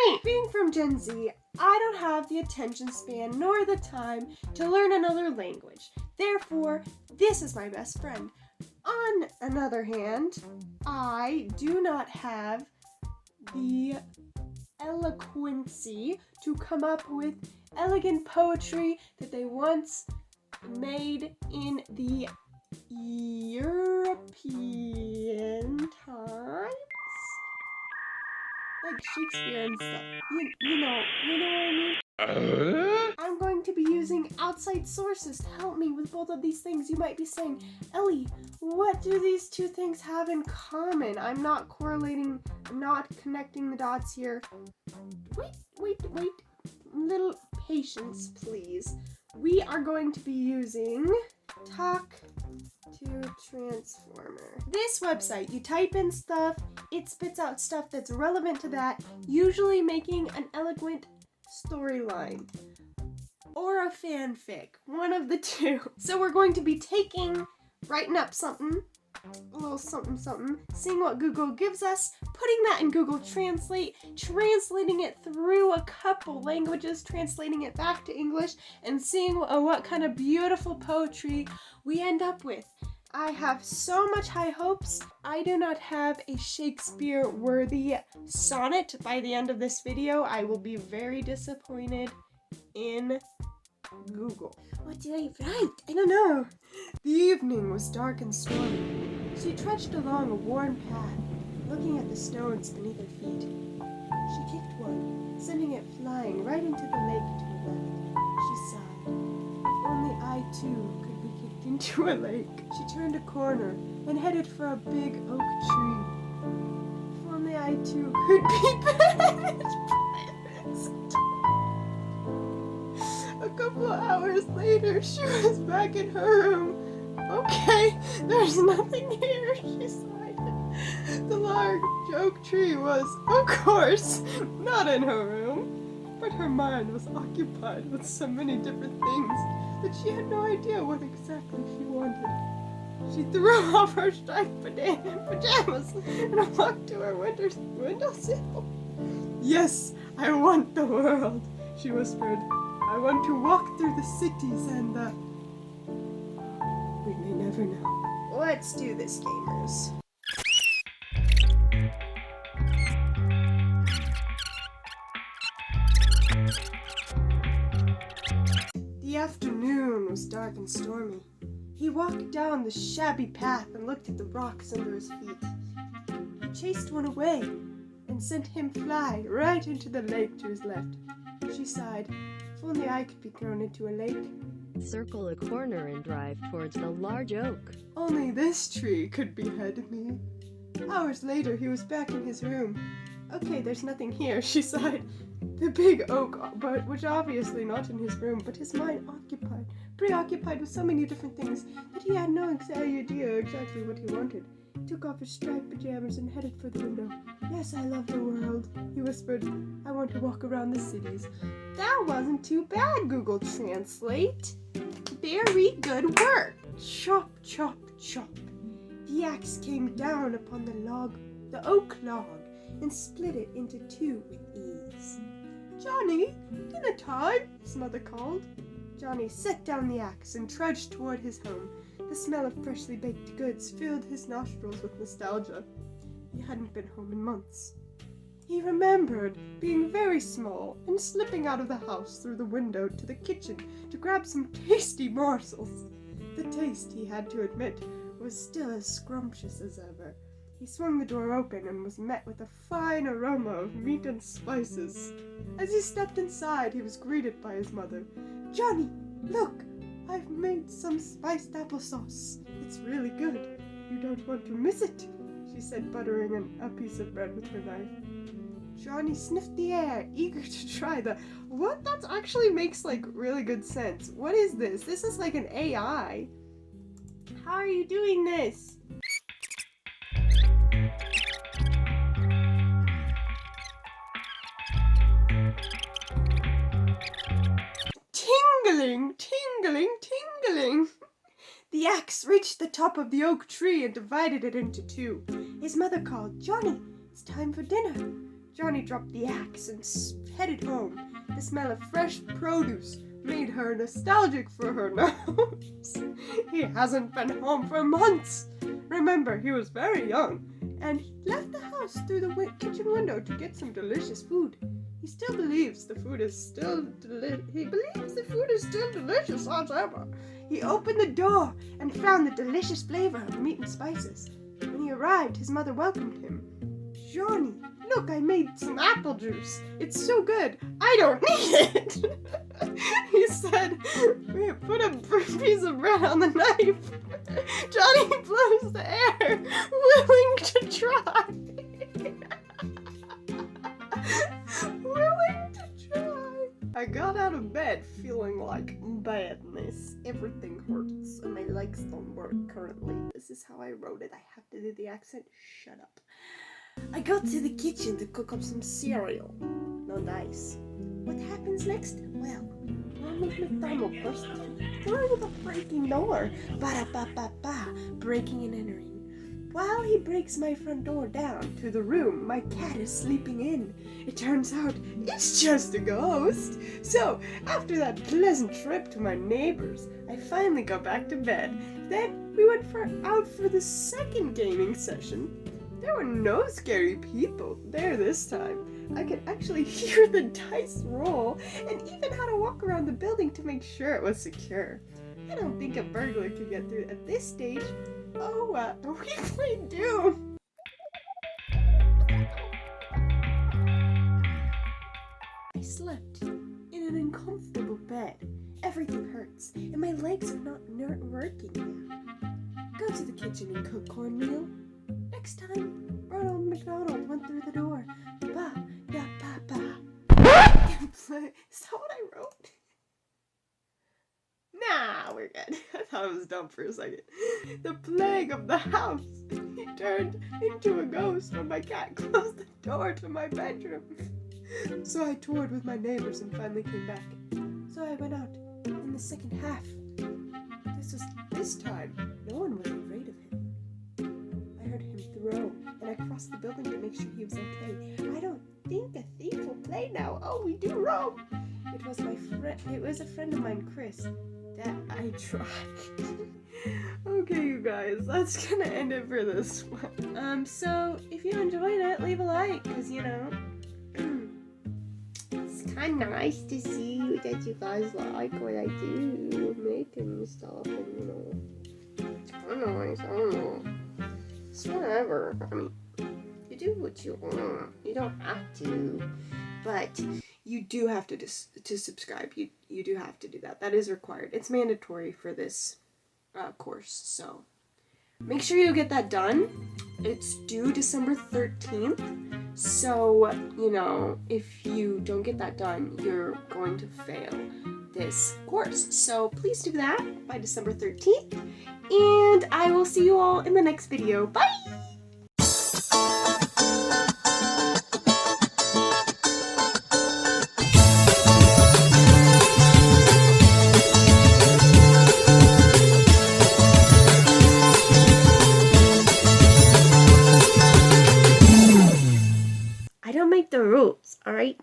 me! Being from Gen Z, I don't have the attention span nor the time to learn another language. Therefore, this is my best friend. On another hand, I do not have the eloquency to come up with elegant poetry that they once made in the European times, like Shakespeare and stuff. You know what I mean? I'm going to be using outside sources to help me with both of these things. You might be saying, Ellie, what do these two things have in common? I'm not connecting the dots here. Wait. Little patience, please. We are going to be using Talk to Transformer. This website, you type in stuff, it spits out stuff that's relevant to that, usually making an eloquent storyline or a fanfic, one of the two. So we're going to be writing up something, a little something, seeing what Google gives us, putting that in Google Translate, translating it through a couple languages, translating it back to English, and seeing what kind of beautiful poetry we end up with. I have so much high hopes. I do not have a Shakespeare-worthy sonnet by the end of this video. I will be very disappointed in Google. What did I write? I don't know. The evening was dark and stormy. She trudged along a worn path, looking at the stones beneath her feet. She kicked one, sending it flying right into the lake to her left. She sighed. If only I too could be kicked into a lake. She turned a corner and headed for a big oak tree. If only I too could be petted by it. A couple of hours later, she was back in her room. Okay, there's nothing here, she sighed. The large oak tree was, of course, not in her room, but her mind was occupied with so many different things that she had no idea what exactly she wanted. She threw off her striped pajamas and walked to her windowsill. Yes, I want the world, she whispered. I want to walk through the cities and we may never know. Let's do this, gamers. The afternoon was dark and stormy. He walked down the shabby path and looked at the rocks under his feet. He chased one away and sent him fly right into the lake to his left. She sighed. If only I could be thrown into a lake. Circle a corner and drive towards the large oak. Only this tree could behead me. Hours later, he was back in his room. Okay, there's nothing here, she sighed. The big oak, which obviously not in his room, but his mind preoccupied with so many different things that he had no idea exactly what he wanted. He took off his striped pajamas and headed for the window. Yes, I love the world, he whispered. I want to walk around the cities. That wasn't too bad, Google Translate. Very good work. Chop, chop, chop. The axe came down upon the oak log, and split it into two with ease. Johnny, dinner time, his mother called. Johnny set down the axe and trudged toward his home. The smell of freshly baked goods filled his nostrils with nostalgia. He hadn't been home in months. He remembered being very small and slipping out of the house through the window to the kitchen to grab some tasty morsels. The taste, he had to admit, was still as scrumptious as ever. He swung the door open and was met with a fine aroma of meat and spices. As he stepped inside, he was greeted by his mother. Johnny, look, I've made some spiced applesauce. It's really good. You don't want to miss it, she said, buttering a piece of bread with her knife. Johnny sniffed the air, eager to try what? That actually makes, really good sense. What is this? This is like an AI. How are you doing this? Tingling, tingling, tingling. The axe reached the top of the oak tree and divided it into two. His mother called, Johnny, it's time for dinner. Johnny dropped the axe and headed home. The smell of fresh produce made her nostalgic for her nose. He hasn't been home for months. Remember, he was very young, and he left the house through the kitchen window to get some delicious food. He still believes the food is still delicious as ever. He opened the door and found the delicious flavor of meat and spices. When he arrived, his mother welcomed him. Johnny, look, I made some apple juice. It's so good, I don't need it. He said, put a piece of bread on the knife. Johnny blows the air, willing to try. Willing to try. I got out of bed feeling like badness. Everything hurts and my legs don't work currently. This is how I wrote it. I have to do the accent. Shut up. I got to the kitchen to cook up some cereal. No dice. What happens next? Well, Ronald McDonald bursts through the breaking door. Ba-da-ba-ba-ba, breaking and entering. While he breaks my front door down to the room my cat is sleeping in, it turns out it's just a ghost. So, after that pleasant trip to my neighbors, I finally got back to bed. Then we went out for the second gaming session. There were no scary people there this time. I could actually hear the dice roll and even how to walk around the building to make sure it was secure. I don't think a burglar could get through at this stage. Oh, we played Doom! I slept in an uncomfortable bed. Everything hurts, and my legs are not working now. Go to the kitchen and cook cornmeal. Next time, Ronald McDonald went through the door. Ba, da, ba, ba. Is that what I wrote? Nah, we're good. I thought it was dumb for a second. The plague of the house. He turned into a ghost when my cat closed the door to my bedroom. So I toured with my neighbors and finally came back. So I went out in the second half. This time, no one was afraid of him. I heard him throw, and I crossed the building to make sure he was okay. I don't think a thief will play now. Oh, we do roam. It was a friend of mine, Chris. That I tried. Okay, you guys, that's gonna end it for this one. So if you enjoyed it, leave a like, cause you know, it's kind of nice to see that you guys like what I do, making stuff, and you know, it's kind of nice. I don't know. It's whatever. I mean, you do what you want. You don't have to, but you do have to subscribe. You do have to do that. That is required. It's mandatory for this course. So make sure you get that done. It's due December 13th. So, you know, if you don't get that done, you're going to fail this course. So please do that by December 13th. And I will see you all in the next video. Bye!